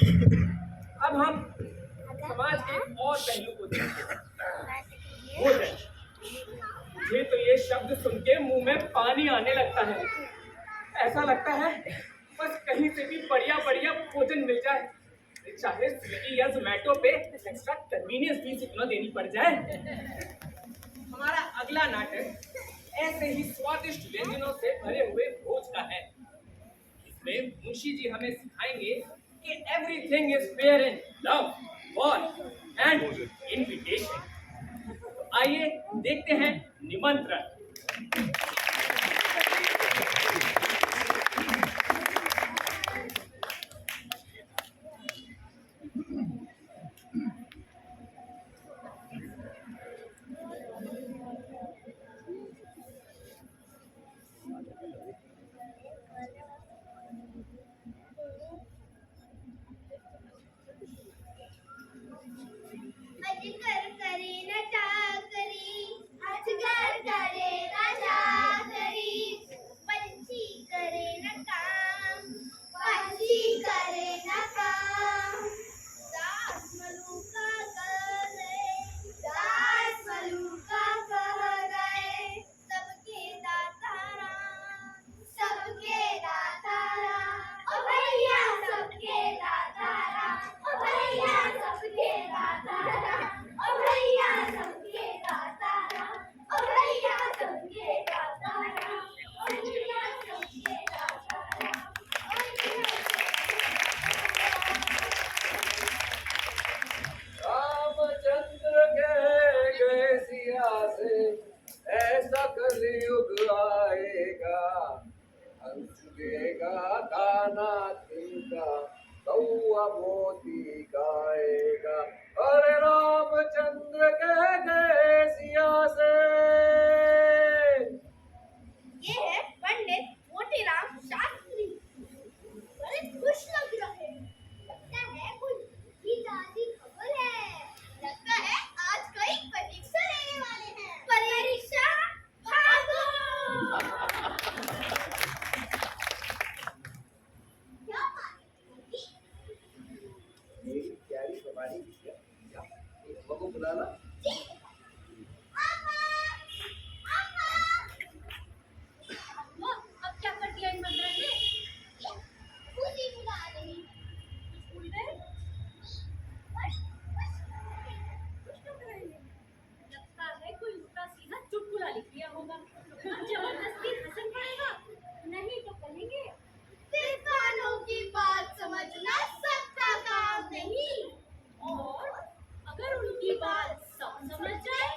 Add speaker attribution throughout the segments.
Speaker 1: अब हम समाज के और पहलू को देखते हैं। भोजन। मुझे तो ये शब्द सुन के मुंह में पानी आने लगता है। ऐसा लगता है बस कहीं से भी बढ़िया बढ़िया भोजन मिल जाए, चाहे स्विगी या जोमेटो पे एक्स्ट्रा कन्वीनियंस फीस इतना देनी पड़ जाए। हमारा अगला नाटक ऐसे ही स्वादिष्ट व्यंजनों से भरे हुए भोज का है। इसमें मुंशी जी हमें सिखाएंगे कि everything is fair in love, war and invitation. तो आइए देखते हैं निमंत्रण।
Speaker 2: अजगर करे न चाकरी, अजगर करे न चाकरी, पंछी करे न काम, पंछी करे न काम। दास मलूका कह गए, दास मलूका कह गए, सबके दाता राम, सबके दाता राम, ओ भैया सबके दाता राम, ओ भैया सबके दाता राम, ओ भैया सबके दाता राम, ओ भैया सबके दाता राम, ओ भैया सबके दाता राम, ओ भैया
Speaker 3: रामचंद्र के गए सिया से ऐसा कलयुग आएगा, अंशुलेगा गाना तिनका, कौआ मोती गाएगा। अरे रामचंद्र के गए सिया से।
Speaker 2: ये है पंडित मोतीराम शास्त्री। बड़े खुश लग रहे हैं। लगता है कोई भी ताज़ी खबर है। लगता है आज कोई परीक्षा लेने वाले हैं। परीक्षा भागो। क्या बात है?
Speaker 3: मेरी प्यारी तुम्हारी बिटिया, क्या एक बहू बुलाना।
Speaker 2: जी। अम्मा, अम्मा।
Speaker 4: वो अब क्या कर दिया इन बंदरों ने?
Speaker 2: ये खुशी बुला रही।
Speaker 4: स्कूल गए?
Speaker 2: बस,
Speaker 4: कुछ तो कर रहे हैं। लगता है कोई उल्टा सीधा चुटकुला लिख दिया होगा। अब जबरदस्ती हंसन पड़ेगा, नहीं तो कहेंगे
Speaker 2: किसानों की बात समझना सबका काम नहीं।
Speaker 4: और अगर उनकी बात सब समझ जाए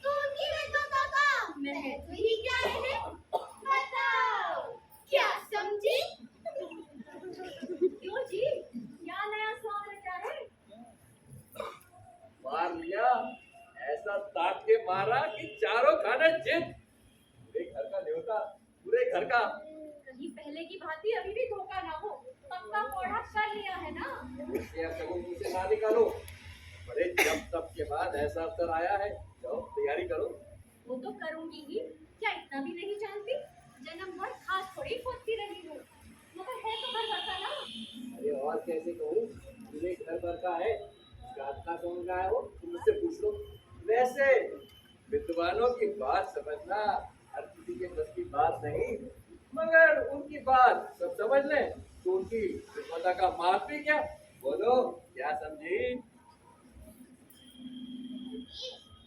Speaker 2: तो उनकी बेटों का काम महत्व ही क्या है? बताओ, क्या समझी?
Speaker 4: क्यों जी, क्या नया स्वाद रचा है?
Speaker 3: मार लिया, ऐसा ताक के मारा कि चारों खाने जित। पूरे घर का न्योता, पूरे घर का।
Speaker 4: कहीं पहले की भांति अभी भी धोखा ना हो, पक्का कोड़ा कर लिया है ना?
Speaker 3: इसलिए अब तक मुंह से ना निकालो। बड़े जब तब के बाद ऐसा अवसर आया है, जाओ तैयारी करो।
Speaker 4: वो तो करूंगी ही, क्या इतना भी नहीं जानती? जन्म भर खास थोड़ी खोदती रही हूँ, मगर है तो घर भर का ना।
Speaker 3: अरे और कैसे कहूँ, पूरे घर भर का है। गाता कौन का है वो, तुम मुझसे पूछ लो। वैसे विद्वानों की बात समझना हर किसी के बस की बात नहीं, मगर उनकी बात सब समझ लें तो उनकी विद्वता का माप भी क्या। बोलो क्या समझी?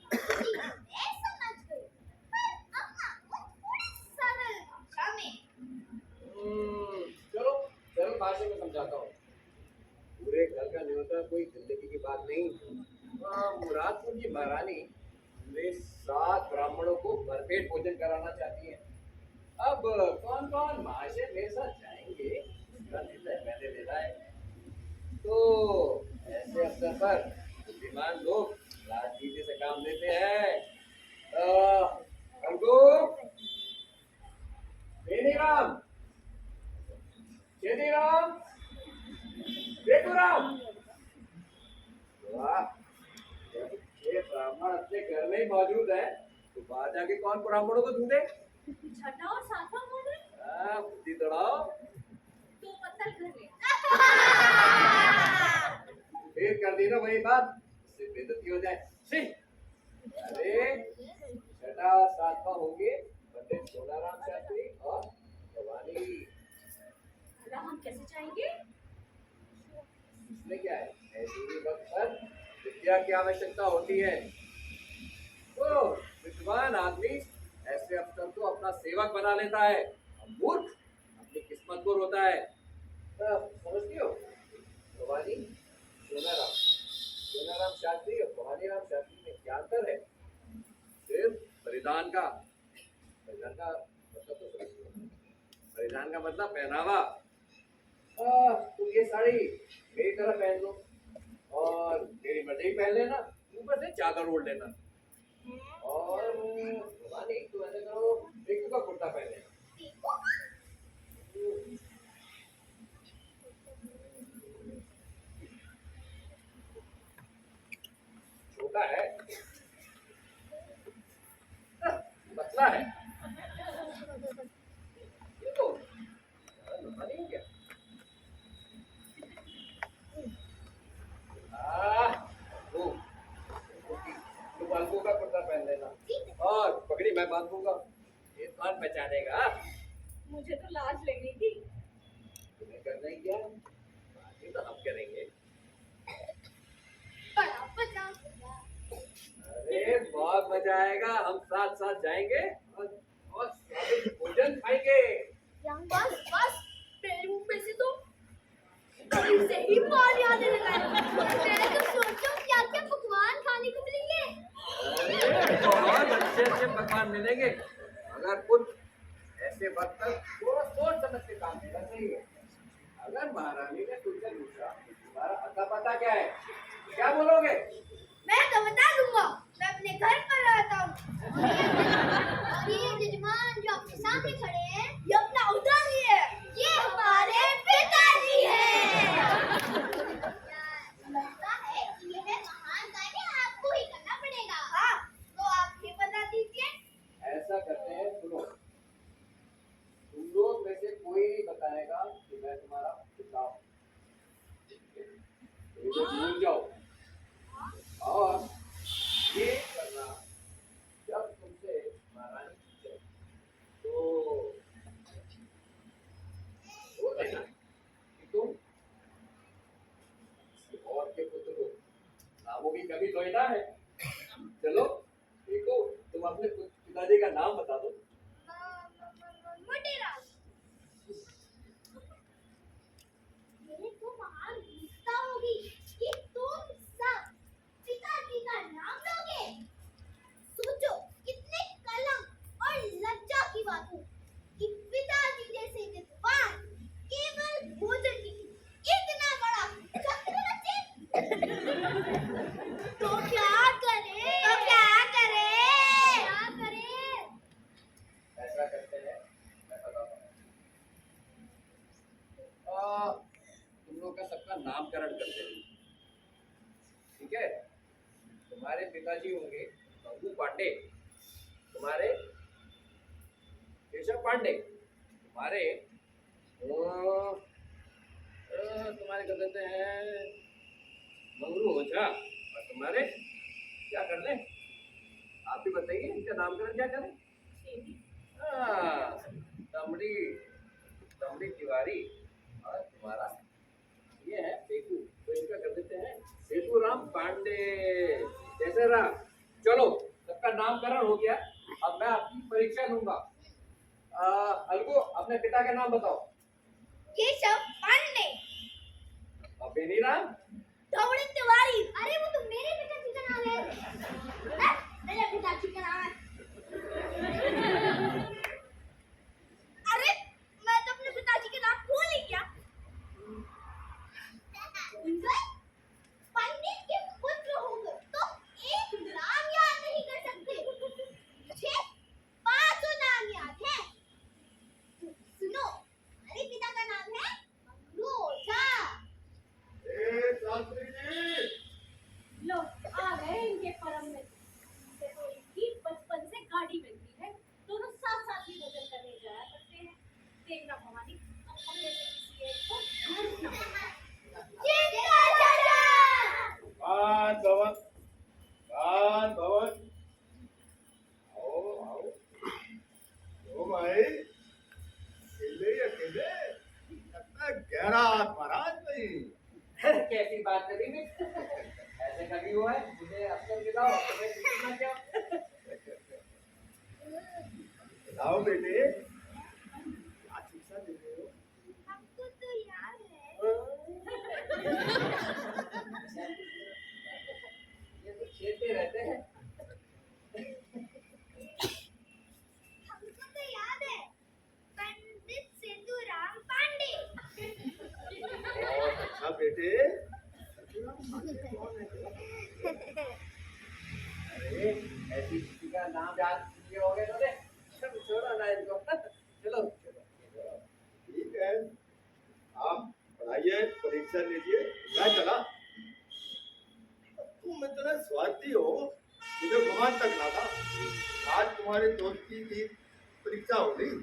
Speaker 2: मैं समझ गई, पर अम्मा वो थोड़ी सरल भाषा में।
Speaker 3: चलो सरल भाषा में समझाता हूँ। पूरे घर का न्योता कोई जिंदगी की बात नहीं। मुरादपुर की महारानी वे 7 ब्राह्मणों को भरपेट भोजन कराना चाहती हैं। अब कौन कौन महाशय मेरे साथ जाएंगे इसका निर्णय मैंने लेना है। तो ऐसे अवसर पर बुद्धिमान लोग राजनीति से काम लेते हैं। अंकु, बेनीराम, चेनीराम, बेगूराम। वाह, जब ये ब्राह्मण अपने घर में ही मौजूद है तो बाहर जाके कौन ब्राह्मणों को ढूंढे?
Speaker 4: छठा और सातवां कौन है?
Speaker 3: बुद्धि दौड़ाओ।
Speaker 4: तो पत्थर घर में।
Speaker 3: रही ना वही बात, इससे बेइज्जती हो जाए। सी, अरे छठा सातवां होंगे पंडित सोनाराम शास्त्री और भवानी।
Speaker 4: हम कैसे जाएंगे?
Speaker 3: इसमें क्या है, ऐसे ही वक्त पर विद्या की आवश्यकता होती है। तो विद्वान आदमी ऐसे अफसर को अपना सेवक बना लेता है, और मूर्ख अपनी किस्मत को रोता है। तब समझती हो? भवानी सोनाराम शास्त्री और भवानी राम शास्त्री में क्या अंतर है? सिर्फ परिधान का मतलब तो समझती हो। परिधान का मतलब पहनावा। तुम ये साड़ी मेरी तरह पहन लो और मेरी मर्जी पहन लेना, ऊपर से चादर ओढ़ लेना। और भवानी तुम ऐसे करो, टेकू का कुर्ता पहन लेना। छोटा है, पतला है, ये तो भवानी हो गया। तो बालकों का कुर्ता पहन लेना और पगड़ी मैं बांधूंगा, ये कौन पहचानेगा?
Speaker 4: मुझे तो लाज लग रही थी।
Speaker 3: तुम्हें करना ही क्या, बाकी तो हम करेंगे।
Speaker 2: बड़ा मजा आएगा।
Speaker 3: अरे बहुत मजा आएगा, हम साथ साथ जाएंगे और स्वादिष्ट भोजन खाएंगे।
Speaker 2: बस बस, मेरे मुंह में से तो कहीं से ही पानी आने लगा है। मैं तो सोचूं क्या क्या पकवान खाने को मिलेंगे।
Speaker 3: अरे बहुत अच्छे अच्छे पकवान मिलेंगे, अगर कुछ ऐसे वक्त तक थोड़ा सोच समझ के काम करना चाहिए। अगर महारानी ने तुमसे पूछा तुम्हारा अता पता क्या है, क्या बोलोगे?
Speaker 2: मैं तो बता दूंगा, मैं अपने घर पर रहता हूँ। और ये यजमान जो आपके सामने खड़े हैं, ये अपना उदाहरण है, ये हमारे पिताजी हैं। लगता है कि यह महान कार्य आपको ही करना पड़ेगा। हाँ, तो आप ही बता दीजिए।
Speaker 3: ऐसा करते हैं, सुनो, तुम लोग में से कोई नहीं बताएगा कि मैं तुम्हारा पिता हूँ। तो भूल जाओ और ये करना, जब तुमसे महारानी पूछे तो बोल देना कि तुम किसी और के पुत्र हो। नामों की कभी थोड़ी ना है। चलो देखो, तुम अपने पिताजी का नाम बता दो।
Speaker 2: मोटेराम। मेरे को महान गुस्सा होगी कि तुम सब पिताजी का नाम लोगे। सोचो कितने कलंक और लज्जा की बात हो कि पिताजी जैसे विद्वान केवल भोजन की इतना बड़ा चक्र रचे। तो क्या करे?
Speaker 3: ऐसा करते हैं, मैं बताता हूँ। तुम लोग का सबका नामकरण करते हैं, ठीक है? तुम्हारे पिताजी होंगे गंगू पांडे, तुम्हारे केशव पांडे, तुम्हारे कर देते हैं मंगरू ओझा, और तुम्हारे क्या कर ले? आप ही बताइए इनका नामकरण क्या करें? दमड़ी तिवारी, और तुम्हारा ये है सेतु, तो इनका कर देते हैं सेतु राम पांडे। जैसे रहा, चलो सबका नामकरण हो गया, अब मैं आपकी परीक्षा लूंगा। अलगू, अपने पिता का नाम बताओ।
Speaker 2: केशव पांडे।
Speaker 3: और बेनीराम?
Speaker 2: दमड़ी तिवारी। अरे वो तो मेरे पिताजी का नाम है। मेरे पिताजी का नाम है। अरे मैं तो अपने पिताजी के नाम भूल ही गया। पंडित के पुत्र होकर तो एक नाम याद नहीं कर सकते। मुझे 5 नाम याद है। सुनो, मेरे पिता का नाम है मंगरू ओझा।
Speaker 3: शास्त्री जी,
Speaker 4: लो आ गए इनके परम मित्र। इनसे तो इनकी बचपन
Speaker 5: बात महाराज भाई।
Speaker 3: कैसी बात करी भी ऐसे कभी हुआ है? मुझे अक्सर दिलाओ, तुम्हें सीखना क्या?
Speaker 5: लाओ बेटे, क्या शिक्षा दे रहे हो?
Speaker 2: हमको तो याद है।
Speaker 3: ये तो छेड़ते रहते हैं।
Speaker 2: हमको तो याद है, पंडित सेतुराम पांडे।
Speaker 5: बहुत अच्छा बेटे।
Speaker 3: अरे ऐसी किसी का नाम याद किए हो गए तो दे छोड़ो ना इनको। चलो
Speaker 5: ठीक है, आप पढ़ाइए, परीक्षा लीजिए, मैं चला। तुम इतने स्वार्थी हो, मुझे भगवान तक ना था। आज तुम्हारे दोस्ती की परीक्षा हो गई।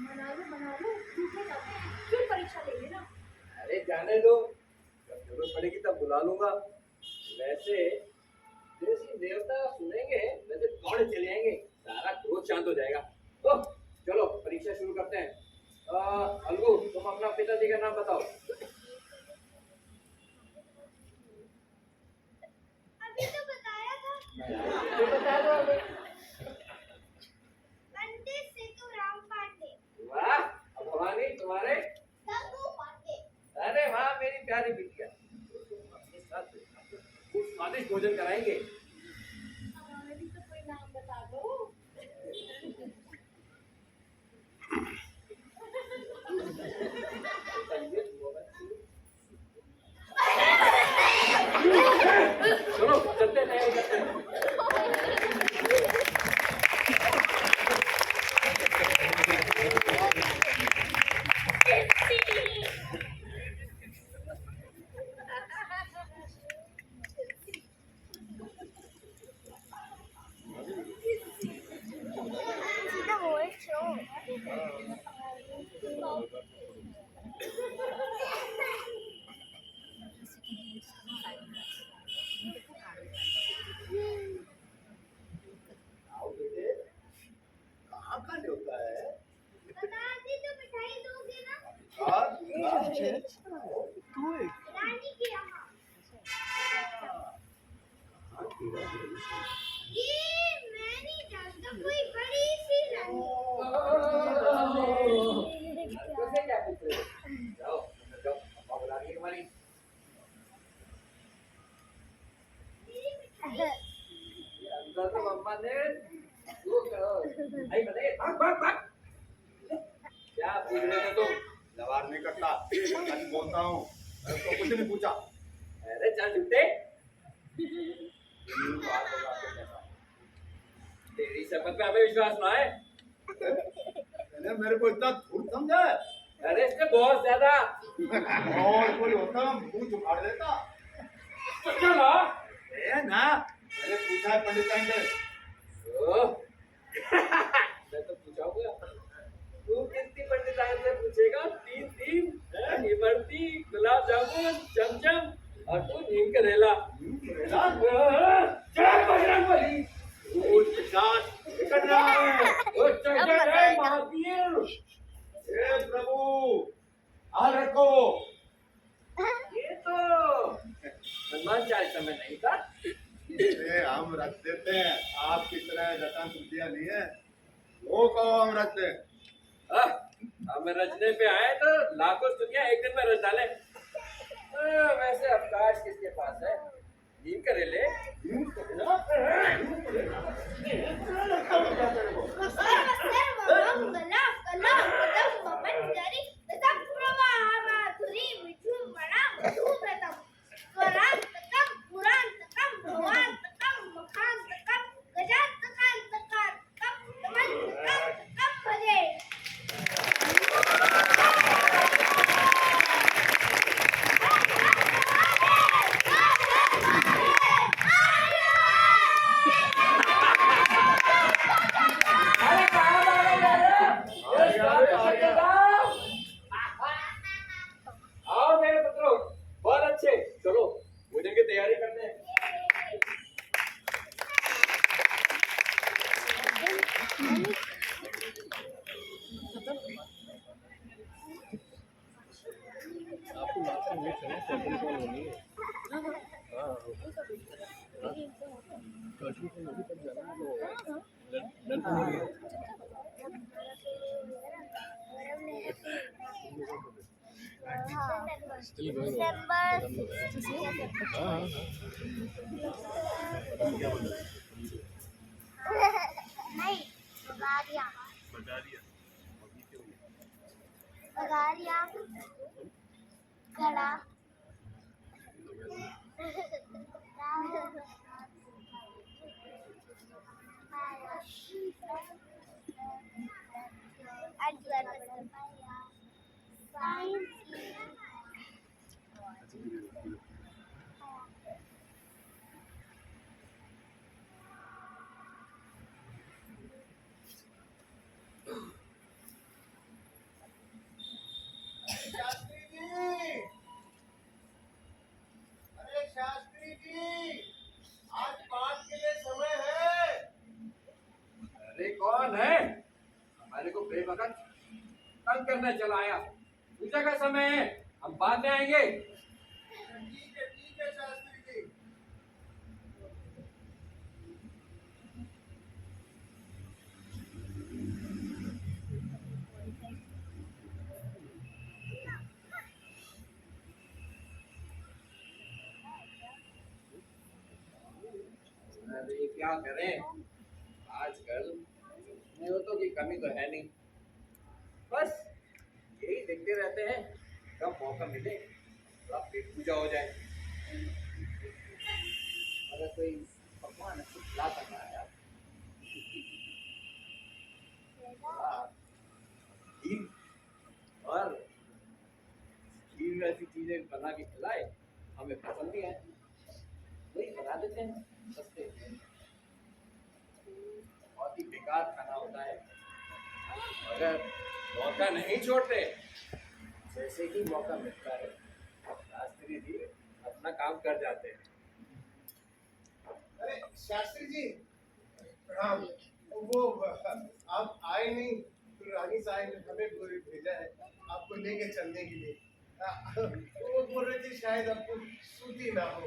Speaker 4: मना लो झूठे जाते हैं, फिर परीक्षा ले लेना।
Speaker 3: अरे जाने दो, जब जरूरत पड़ेगी तब बुला लूंगा। वैसे जैसी देवता सुनेंगे वैसे कौन चले आएंगे, सारा क्रोध शांत हो जाएगा। तो चलो परीक्षा शुरू करते हैं। अलगू तुम अपना पिताजी का नाम बताओ।
Speaker 2: अभी तो बताया था,
Speaker 3: तो बता दो अभी।
Speaker 2: पंडित सेतुराम पांडे।
Speaker 3: वाह, अब भवानी तुम्हारे?
Speaker 2: गंगू पांडे।
Speaker 3: अरे वाह मेरी प्यारी बिटिया, अपने साथ खूब स्वादिष्ट भोजन कराएंगे।
Speaker 4: हमें भी तो कोई नाम बता दो।
Speaker 3: चलो चलते तैयारी करते हैं।
Speaker 2: The whole show.
Speaker 5: आओ बेटे, कहाँ का न्योता है?
Speaker 2: बता दी तो मिठाई दोगे ना?
Speaker 5: हाँ, दूंगा।
Speaker 2: रानी के यहाँ।
Speaker 5: हाँ, दूंगा।
Speaker 2: ये मैं नहीं जानता, कोई बड़ी सी रानी।
Speaker 3: कैसे क्या पूछ रहे हो? जाओ अंदर जाओ, अम्मा बुला रही है तुम्हारी।
Speaker 2: मेरी मिठाई।
Speaker 3: ये अंदर तो अम्मा ने वो करो भाई बताइए, भाग भाग भाग। क्या पूछ रहे थे तुम?
Speaker 5: जवाब नहीं करता, सच बोलता हूँ। मैं उसको कुछ नहीं पूछा।
Speaker 3: अरे चल झूठे,
Speaker 5: बात बता के कहता।
Speaker 3: तेरी शपथ पे हमें विश्वास ना है।
Speaker 5: मैंने मेरे को इतना धूर्त समझा है?
Speaker 3: अरे इससे बहुत ज्यादा।
Speaker 5: और कोई होता मुंह झुकाड़ देता।
Speaker 3: चलो
Speaker 5: ए ना, मैंने पूछा है पंडित साहब से।
Speaker 3: मैं तो पूछाऊंगा, तू कितनी पंडिताइन से पूछेगा? 3 इमरती, गुलाब जामुन, चमचम और तू नीम करेला। जय बजरंगबली।
Speaker 5: भूत पिशाच निकट रहा है।
Speaker 3: ओ जय महावीर।
Speaker 5: हे प्रभु, हाल रखो।
Speaker 3: ये तो हनुमान चालीसा में नहीं था।
Speaker 5: इसे हम रख देते हैं, आपकी तरह रटन सुधिया नहीं है। वो कहो हम रख दें।
Speaker 3: हम रचने पे आए तो लाखों स्तुतियां एक दिन में रच डाले। वैसे अवकाश किसके पास है? नीम करेले।
Speaker 2: सर्वमंगला कला कदम मंजरी प्रवाहामाधुरी विठुमणा मधुव्रतम स्वरांतकम पुरांतकम भवांतकम मखांतकम गजांतकांतकम तमंतकम भजे। नहीं, बगारिया बगारिया घड़ा
Speaker 5: शास्त्री जी, अरे शास्त्री जी, आज पाठ के लिए समय है।
Speaker 3: अरे कौन है हमारे को बेवकत तंग करने चला आया? पूजा का समय है, हम बाद में आएंगे।
Speaker 5: ठीक है शास्त्री जी।
Speaker 3: अरे क्या करें, आजकल नियतों की कमी तो है नहीं, बस यही देखते रहते हैं कब मौका मिले तो आपकी पूजा हो जाए। अगर कोई भगवान अच्छी खिला सकता है यार, खीर और खीर ऐसी चीजें बना के खिलाए, हमें पसंद नहीं है, वही बना देते हैं सस्ते। बहुत ही बेकार खाना होता है, अगर मौका नहीं छोड़ते, जैसे ही मौका मिलता है शास्त्री जी अपना काम कर जाते हैं।
Speaker 5: अरे शास्त्री जी, प्रणाम। वो आप आए नहीं तो रानी साहब ने हमें भेजा है आपको लेके चलने के लिए। वो बोल रहे थे शायद आपको सूती ना हो।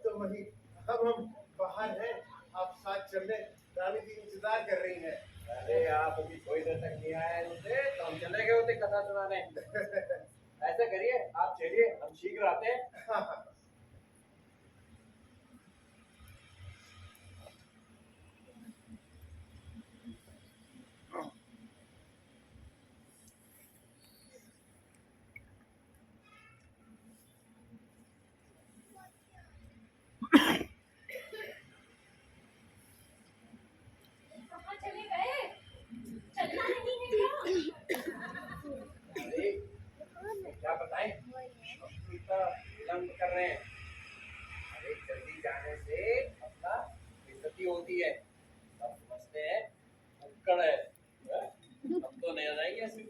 Speaker 5: तो वही हम बाहर हैं, आप साथ चल रहे। रानी जी इंतजार कर रही हैं।
Speaker 3: अरे आप अभी थोड़ी देर तक नहीं आए होते तो हम चले गए होते कथा सुनाने। ऐसा करिए, आप चलिए, हम शीघ्र आते हैं।
Speaker 5: हाँ हाँ।
Speaker 4: कहाँ चले गए? चलना नहीं है क्या?
Speaker 3: अरे क्या बताएं, हम इतना विलम्ब कर रहे हैं। अरे जल्दी जाने से अपना बेइज्जती होती है, सब समझते हैं भुक्कड़ है। हम तो नहीं आ जाएंगे ऐसे।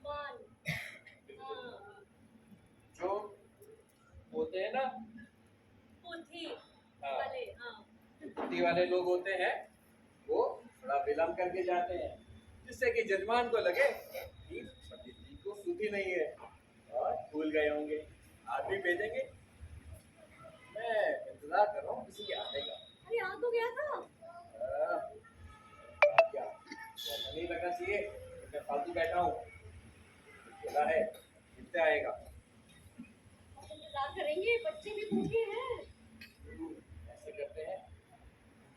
Speaker 4: मान हाँ,
Speaker 3: जो होते हैं ना,
Speaker 4: पोथी
Speaker 3: हाँ।
Speaker 4: वाले हाँ।
Speaker 3: बुद्धि वाले लोग होते हैं, वो थोड़ा विलम्ब करके जाते हैं, जिससे कि जजमान को लगे कि पंडित जी को सुधी नहीं है और भूल गए होंगे, आज भी भेजेंगे। मैं इंतजार कर रहा हूँ किसी के आने का।
Speaker 4: अरे आ तो गया था।
Speaker 3: क्या ऐसा नहीं लगना चाहिए, मैं फालतू बैठा हूँ, बोला है कितने आएगा।
Speaker 4: हम इंतजार करेंगे, बच्चे भी भूखे हैं।
Speaker 3: ऐसे करते हैं,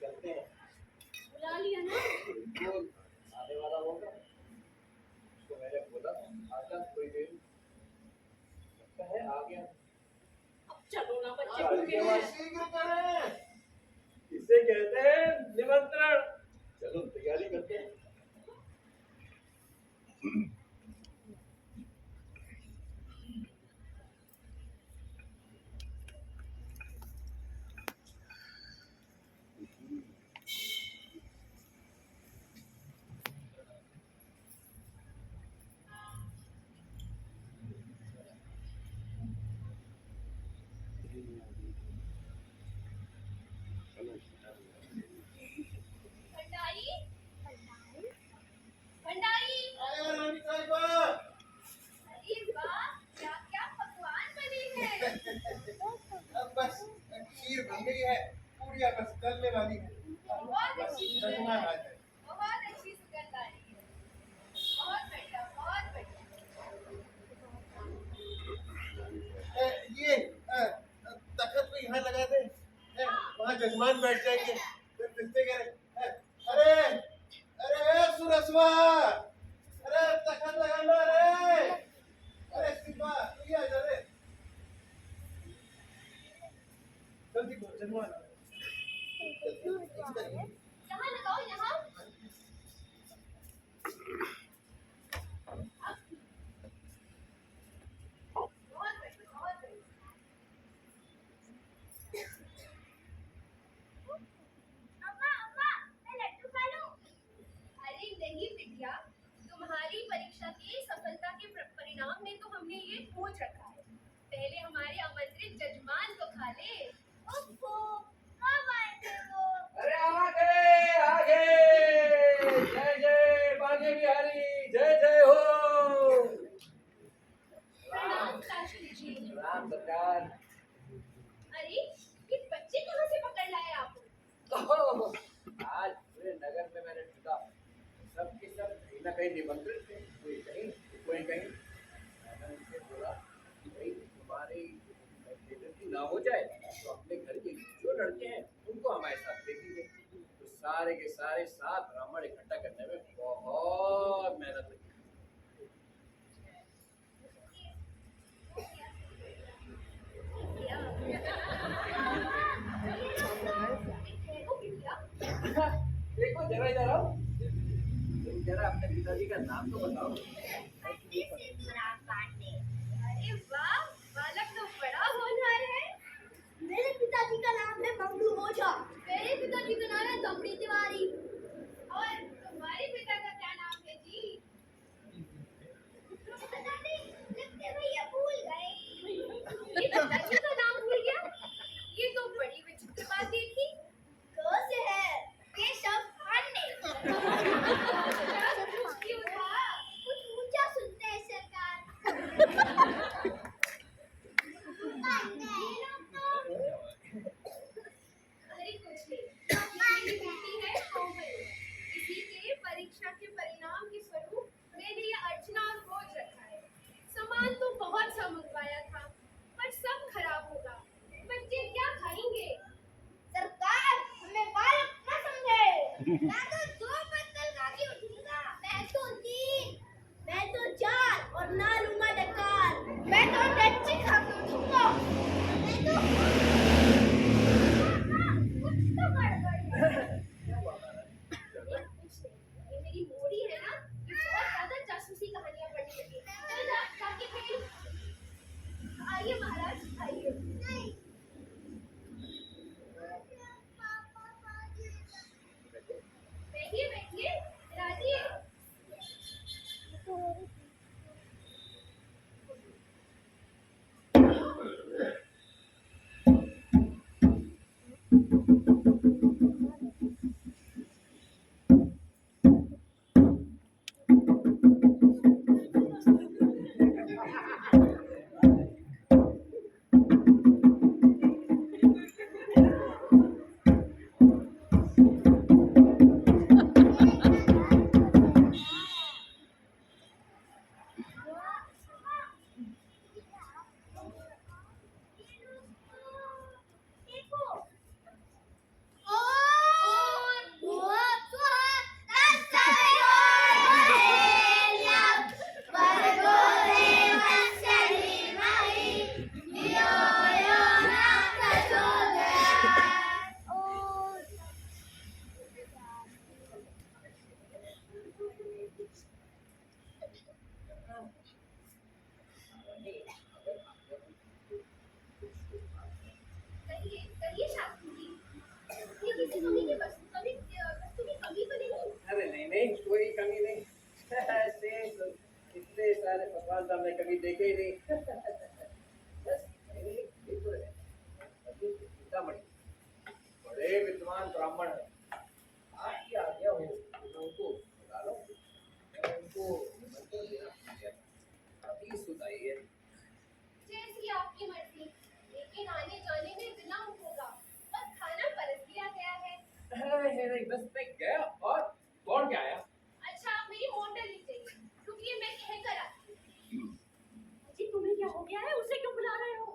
Speaker 3: चलते हैं।
Speaker 4: बुला लिया ना।
Speaker 3: बिल्कुल आने वाला होगा, तो मैंने बोला आजा थोड़ी देर, लगता है आ गया।
Speaker 4: अब चलो ना, बच्चे
Speaker 3: अरे
Speaker 4: भूखे
Speaker 3: वाह,
Speaker 4: हैं।
Speaker 5: शीघ्र करें।
Speaker 3: इसे कहते हैं निमंत्रण। चलो तैयारी करते हैं।
Speaker 2: भंडारी भंडारी
Speaker 5: आए रानी साहब मेहमान बैठ जाएंगे फिर रिश्ते करें। अरे अरे सुरसवा, अरे तखत लगा लो, अरे सिम्बा ये आ जा रे, जल्दी करो जन्मा
Speaker 2: यहाँ लगाओ यहाँ। बहुत बढ़िया, बहुत बढ़िया। अम्मा अम्मा मैं लड्डू खा लूं? अरे नहीं बिटिया, तुम्हारी परीक्षा की सफलता के परिणाम में तो हमने ये सोच रखा है, पहले हमारे आमंत्रित जजमान को खा ले। ओप्पो, कब आए थे वो?
Speaker 3: अरे आ गए, जय जय बागे बिहारी, जय जय हो।
Speaker 4: प्रणाम शास्त्री जी।
Speaker 3: राम सरकार।
Speaker 2: अरे ये बच्चे कहाँ से पकड़ लाए आप?
Speaker 3: ओह, आज पूरे नगर में मैंने ढूंढा, सबके सब कहीं ना कहीं निमंत्रित थे, कोई कहीं कोई कहीं। मैंने उनसे बोला कि भाई तुम्हारी बेइज्जती ना हो जाए तो अपने घर के जो लड़के हैं उनको हमारे साथ दे दीजिए। तो सारे के सारे 7 ब्राह्मण इकट्ठा करने में बहुत मेहनत लगी। देखो जरा इधर आओ, तुम जरा अपने पिताजी का नाम तो बताओ।
Speaker 2: अरे वाह, बालक तो बड़ा होनहार है। मेरे पिताजी का नाम है मंगलू ओझा। मेरे पिताजी का नाम है दमड़ी तिवारी। और तुम्हारे पिता का क्या नाम है जी? पता नहीं, लगते भैया भूल गए। ये पिताजी का नाम भूल गया? ये तो बड़ी विचित्र बात देखी। कैसे है? केशव पांडे। क्यों था? कुछ ऊंचा सुनते हैं सरकार। अरे कुछ नहीं, मेरी बेटी है कोमल। इसी के परीक्षा के परिणाम के स्वरूप मैंने ये अर्चना और भोज रखा है। सामान तो बहुत सा मंगवाया था, पर सब खराब होगा। बच्चे क्या खाएंगे? सरकार हमें बालक न समझे। मैं तो 2 पत्तल खा के उठूंगा। मैं तो 3, मैं तो 4 और ना लूंगा डकार। मैं तो डच्ची खा के उठूंगा। मैं तो कुछ तो गड़बड़ है। कुछ नहीं, ये मेरी मोरी है ना, ये बहुत ज्यादा जासूसी कहानियां पढ़ने लगी। चल जा, जाके खेल। आइए महाराज, आइए। बैठिए बैठिए, राजिए। कहिए शास्त्री जी, ये किसी वस्तु की कमी तो नहीं?
Speaker 3: अरे नहीं नहीं, कोई कमी नहीं। ऐसे तो इतने सारे पकवान तो हमने कभी देखे ही नहीं। बस ये तो है, सीतामढ़ी बड़े विद्वान ब्राह्मण है, आज की आज्ञा हो तो उनको बुला लो, मैं उनको निमंत्रण देना भूल गया था। अभी सुनाई है।
Speaker 2: जैसी आपकी मर्जी, लेकिन आने जाने में विलम्ब होगा और खाना परस दिया गया है।
Speaker 3: अरे बस मैं गया और कौन क्या आया?
Speaker 2: अच्छा आप मेरी मोटर लीजिए, रुकिए मैं कह कर आती हूँ।
Speaker 4: जी तुम्हें क्या हो गया है? उसे क्यों बुला रहे हो?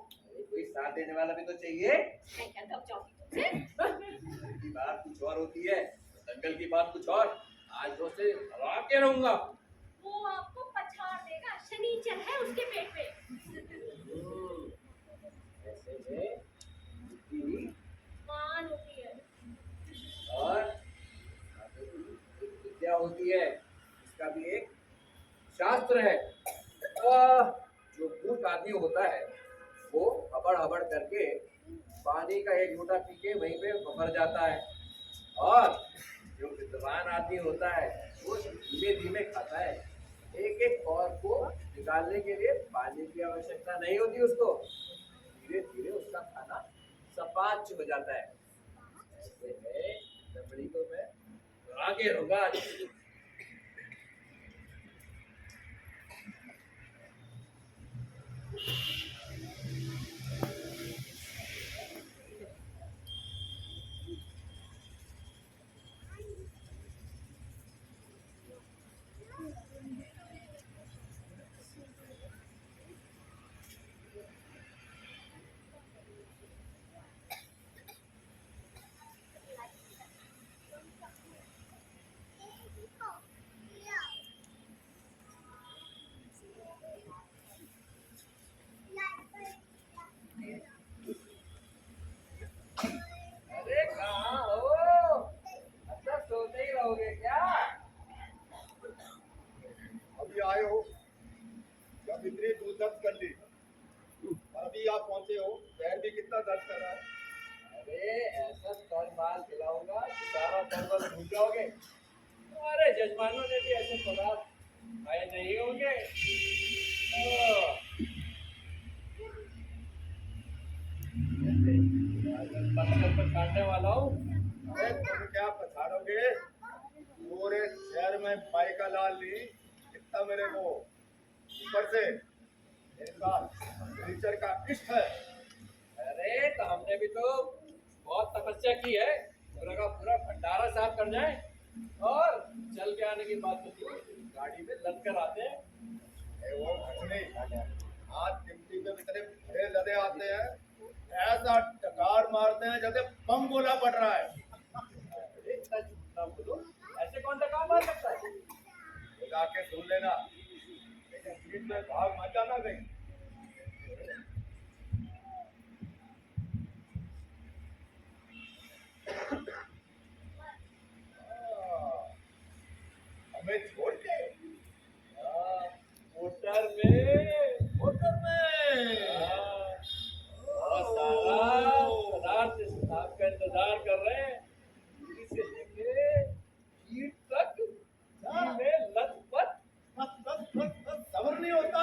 Speaker 3: कोई साथ देने वाला भी तो चाहिए।
Speaker 4: मैं क्या दब जाऊंगी तुमसे?
Speaker 3: मुराद कुछ और होती है, दंगल की बात कुछ और। आज तो से हरा के रहूंगा।
Speaker 4: वो आपको पछाड़ देगा, शनीचर है उसके पेट पे।
Speaker 3: ऐसे में बुद्धि
Speaker 4: मान होती है।
Speaker 3: और विद्या होती है, इसका भी एक शास्त्र है। जो भूत आदमी होता है वो हबड़ हबड़ करके पानी का एक घूंटा पी के वहीं पे मर जाता है, और जो विद्वान आदमी होता है वो धीमे धीमे खाता है। एक एक कौर को निकालने के लिए पानी की आवश्यकता नहीं होती उसको, धीरे धीरे उसका खाना सपाच हो जाता है। ऐसे में दमड़ी को मैं आगे रहूंगा। अरे कहाँ हो? अच्छा सोते ही रहोगे क्या?
Speaker 6: अभी आए हो, जब इतनी दूर दर्द कर ली और अभी आप पहुंचे हो, पैर भी कितना दर्द कर रहा है।
Speaker 3: अरे ऐसा तर माल खिलाऊंगा कि सारा दर्द भूल जाओगे। तुम्हारे जजमानों ने भी ऐसे पदार्थ खाए नहीं होंगे। पत्थर पर काटने वाला हूँ।
Speaker 6: अरे तुम क्या पछाड़ोगे, पूरे शहर में बाइका लाल ली कितना मेरे को ऊपर से मेरे साथ टीचर का इश्क है।
Speaker 3: अरे तो हमने भी तो बहुत तपस्या की है, पूरा का पूरा भंडारा साफ कर जाए और चल के आने की बात होती है, गाड़ी में लद कर आते हैं।
Speaker 6: वो कुछ नहीं, आज गिनती में इतने बड़े लदे आते हैं, ऐसा टकार मारते हैं जैसे बम गोला पड़ रहा है।
Speaker 3: अरे इतना झूठ ना बोलो, ऐसे कौन टकार मार सकता है?
Speaker 6: जाके सुन लेना, लेकिन सीट में भाग मत जाना कहीं। हमें छोड़ के
Speaker 3: मोटर में
Speaker 6: होटल में
Speaker 3: बहुत सारा पदार्थ साहब का इंतजार कर रहे हैं, दिल्ली से लेके ईट तक घी में लथपथ।
Speaker 6: बस सबर नहीं होता।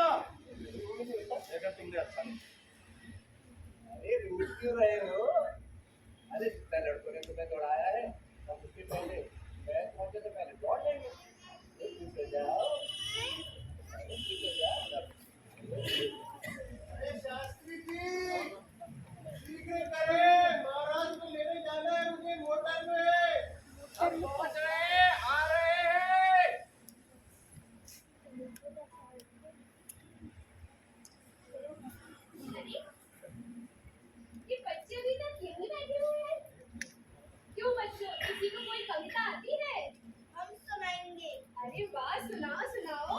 Speaker 6: देखा तुमने अच्छा नहीं।
Speaker 3: अरे रूठ क्यों रहे हो? अरे जितना लड़कों ने तुम्हें दौड़ाया है, अब उसके पहले मैं पहुंचे तो पहले दौड़ लेंगे। तो पीछे जाओ, पीछे जाओ।
Speaker 5: अरे शास्त्री जी, शीघ्र करें, महाराज को लेने जाना है मुझे मोटर में।
Speaker 3: अब पहुंच रहे हैं, आ रहे हैं।
Speaker 4: अरे ये बच्चे अभी तक यहीं बैठे हुए हैं। क्यों बच्चों, किसी को कोई कविता आती है?
Speaker 2: हम सुनाएंगे।
Speaker 4: अरे वाह, सुनाओ सुनाओ।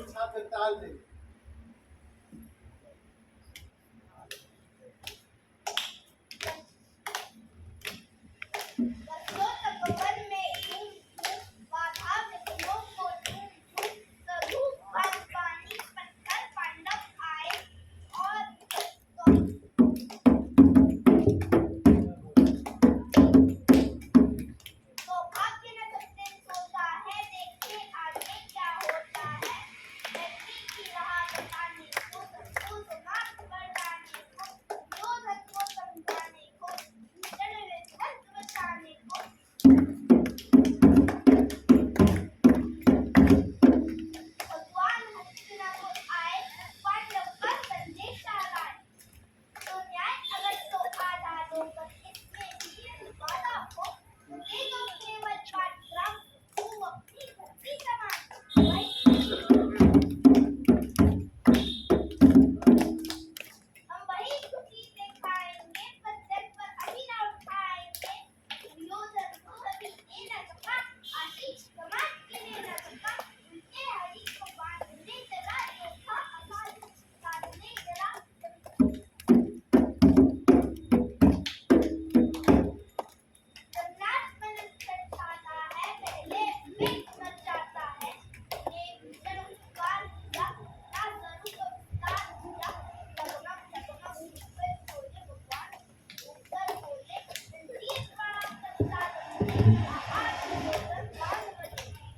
Speaker 5: छात्र ताल दे।
Speaker 2: बच्चों तपोवन में धूम धूम, बाधा विघ्नों को धूम धूम, प्रभु फल पानी पत्थर पांडव आए और सौभाग्य न सत्य सोता है, देखे आगे क्या होता है। धरती की राह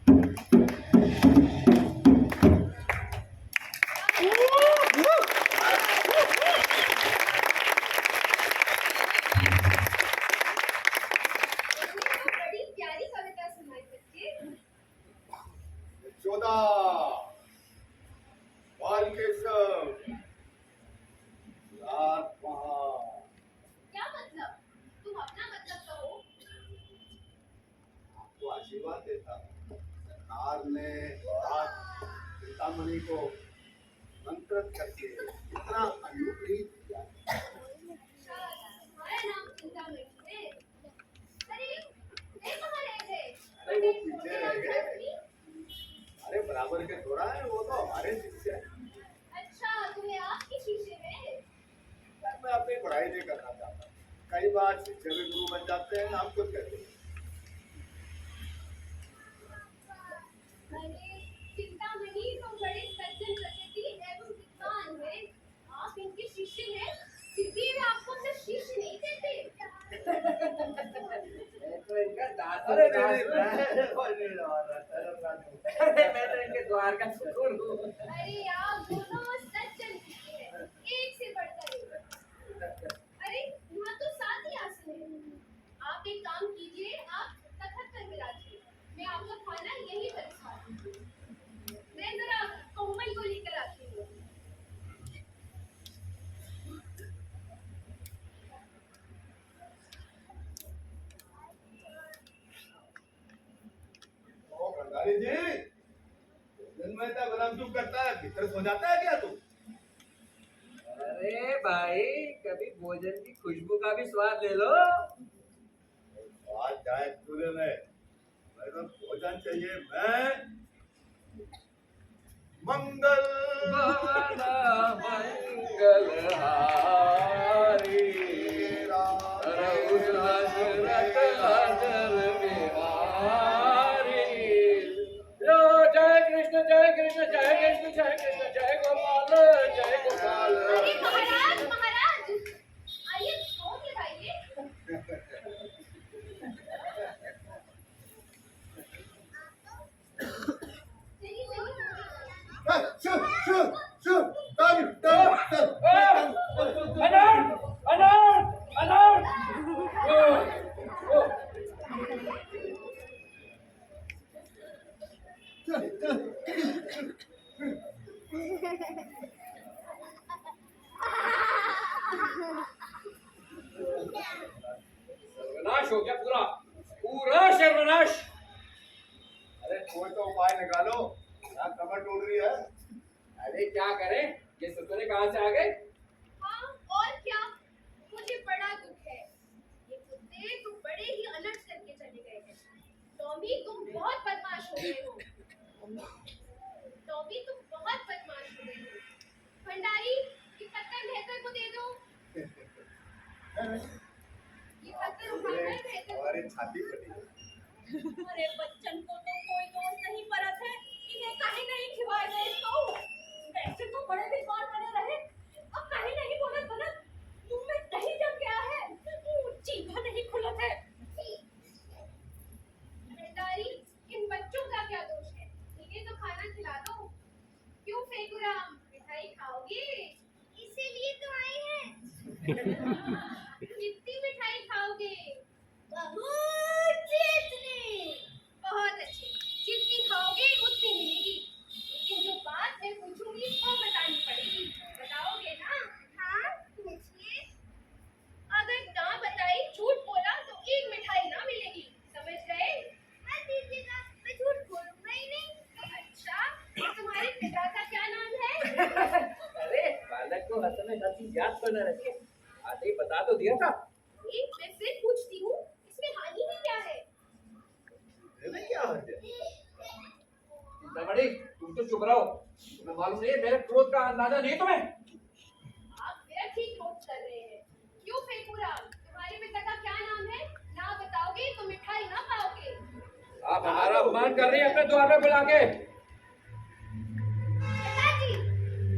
Speaker 2: बड़ी प्यारी कविता सुनाई बच्चे।
Speaker 6: यशोदा, बालकेशव, रात वहाँ।
Speaker 2: क्या मतलब? तुम अपना मतलब कहो।
Speaker 6: आपको आशीर्वाद देता हूँ। सरकार ने आज चिंतामणि को मंत्रित करके इतना अनुग्रहित किया।
Speaker 2: हमारा नाम चिंतामणि है। अरे वे कहाँ रहे थे?
Speaker 6: अरे वो पीछे रह गए। अरे बराबर के थोड़ा है, वो तो हमारे शिष्य है।
Speaker 2: अच्छा, तुम्हें आपके शीशे में।
Speaker 6: मैं अपनी पढ़ाई नहीं करना चाहता। कई बार शिक्षक भी गुरु बन जाते हैं, नाम खुद कहते हैं।
Speaker 2: अरे चिंतामणि तो बड़े सज्जन प्रकृति एवं विद्वान हैं। आप इनके शिष्य हैं, फिर भी वे आपको अपना शिष्य नहीं कहते।
Speaker 3: मैं तो इनका दास
Speaker 6: अरे
Speaker 3: दास
Speaker 6: नहीं,
Speaker 3: हूँ। मैं तो इनके द्वार का सुकून हूँ।
Speaker 2: अरे आप दोनों सज्जन शिष्य हैं, एक से बढ़कर एक। अरे यहाँ तो 7 ही आसन हैं। आप एक काम कीजिए, आप तखत पर विराजिए। मैं आपका खाना यहीं पर खाती हूँ। मैं जरा कोमल को लेकर आती हूँ।
Speaker 6: ओ भंडारी जी, दिन में इतना बदम क्यों करता है? भीतर सो जाता है क्या तू?
Speaker 3: अरे भाई, कभी भोजन की खुशबू का भी स्वाद ले लो।
Speaker 6: आज जाए चूल्हे में, मेरे को भोजन चाहिए। मैं मंगल
Speaker 3: भवन मंगल हारी, रहु दशरथ अजर बिहारी। यो जय कृष्ण जय कृष्ण जय कृष्ण जय कृष्ण जय गोपाल जय गोपाल।
Speaker 2: अरे महाराज महाराज, आइए भोग लगाइए। चलिए चलिए।
Speaker 1: अनर्थ अनर्थ अनर्थ। ओ, ओ, सर्वनाश हो गया पूरा पूरा सर्वनाश।
Speaker 6: अरे कोई तो उपाय निकालो, यहाँ कमर टूट रही है।
Speaker 3: अरे क्या करें, ये सुतने कहाँ से आ गए?
Speaker 2: हाँ और क्या, मुझे बड़ा दुख है। ये कुत्ते तो बड़े ही अलर्ट करके चले गए हैं। टॉमी तुम बहुत बदमाश हो गए हो। टॉमी तुम बहुत बदमाश हो गए हो। भंडारी ये पत्थर बेहतर को दे दो। ये पत्थर उठाकर बेहतर को
Speaker 6: हमारी छाती फटी है।
Speaker 4: अरे बच्चन को तो कोई दोष नहीं परत है, इन्हें कहीं नहीं खिलाए गए तो वैसे तो बड़े विद्वान बने रहे, अब कहीं नहीं बोलत बनत। मुंह में दही जम गया है, जीभा नहीं खुलत है।
Speaker 2: भंडारी इन बच्चों का क्या दोष है? इन्हें तो खाना खिला दो। क्यों फेगुराम, मिठाई खाओगे? इसीलिए तो आए हैं। कितनी मिठाई खाओगे? बहुत जितनी। बहुत अच्छी, जितनी खाओगे उतनी मिलेगी। लेकिन जो बात मैं पूछूंगी वो बतानी पड़ेगी। बताओगे ना? हाँ पूछिए। अगर ना बताई, झूठ बोला तो एक मिठाई ना मिलेगी, समझ गए? मत दीजिएगा, मैं झूठ बोलूंगा ही नहीं। अच्छा, तुम्हारे पिता का क्या नाम है?
Speaker 3: अरे बालक को हंसने हर चीज याद तो न रखे, आते ही बता तो दिया था।
Speaker 2: मैं फिर पूछती हूँ, इसमें हानि ही क्या है?
Speaker 6: इसमें क्या हर्ज है?
Speaker 3: चिंतामणि, तुम तो चुप रहो। तुम्हें मालूम नहीं है मेरे क्रोध का अंदाजा नहीं तुम्हें?
Speaker 2: आप व्यर्थ ही क्रोध कर रहे हैं। क्यों फेगुराम, तुम्हारे पिता का क्या नाम है? ना बताओगे तो मिठाई ना पाओगे।
Speaker 3: आप हमारा अपमान कर रही है अपने द्वार पे बुला के।
Speaker 2: पिताजी,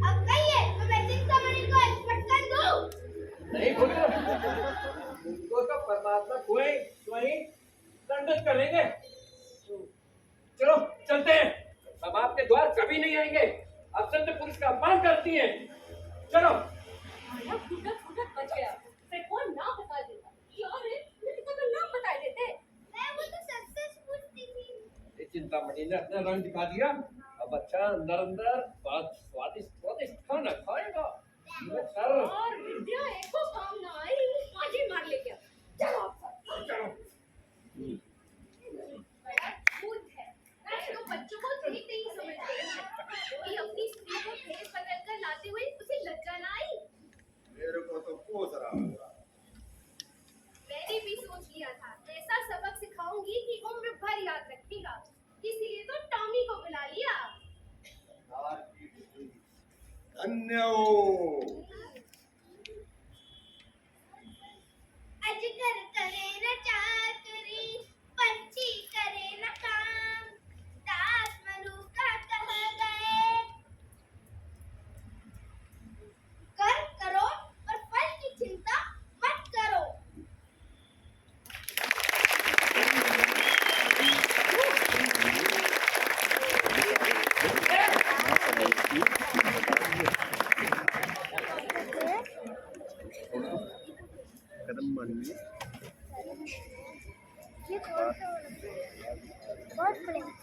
Speaker 2: अब कहिए तो मैं चिंतामणि को पटकन दूं।
Speaker 3: नहीं पुत्र, तुमको तो परमात्मा स्वयं स्वयं दंडित करेंगे। चलो
Speaker 1: द्वार कभी नहीं आएंगे। आप संत पुरुष का अपमान करती हैं। चलो।
Speaker 4: माया फूटत फूटत बच गया। फिर कौन नाम बता देता? यार ललिता का नाम बता देते।
Speaker 2: मैं वो तो सबसे पूछती थी।
Speaker 3: ये चिंतामणि ने अपना रंग दिखा दिया। अब अच्छा अंदर अंदर स्वादिष्ट स्वादिष्ट खाना खाएगा। सर
Speaker 4: और विद्या एक को काम ना आई, आजी मार ले गया। चलो आप सब।
Speaker 1: चलो।
Speaker 2: बड़ा भूत है। ऐसे तो बच्चों को ठीक नहीं समझते हैं। कोई अपनी स्त्री को भेष बदल कर लाते हुए उसे लज्जा ना आई।
Speaker 6: मेरे को तो कोस रहा होगा।
Speaker 2: मैंने भी सोच लिया था ऐसा सबक सिखाऊंगी कि उम्र भर याद रखेगा। इसीलिए तो टॉमी को बुला लिया।
Speaker 6: धन्य हो।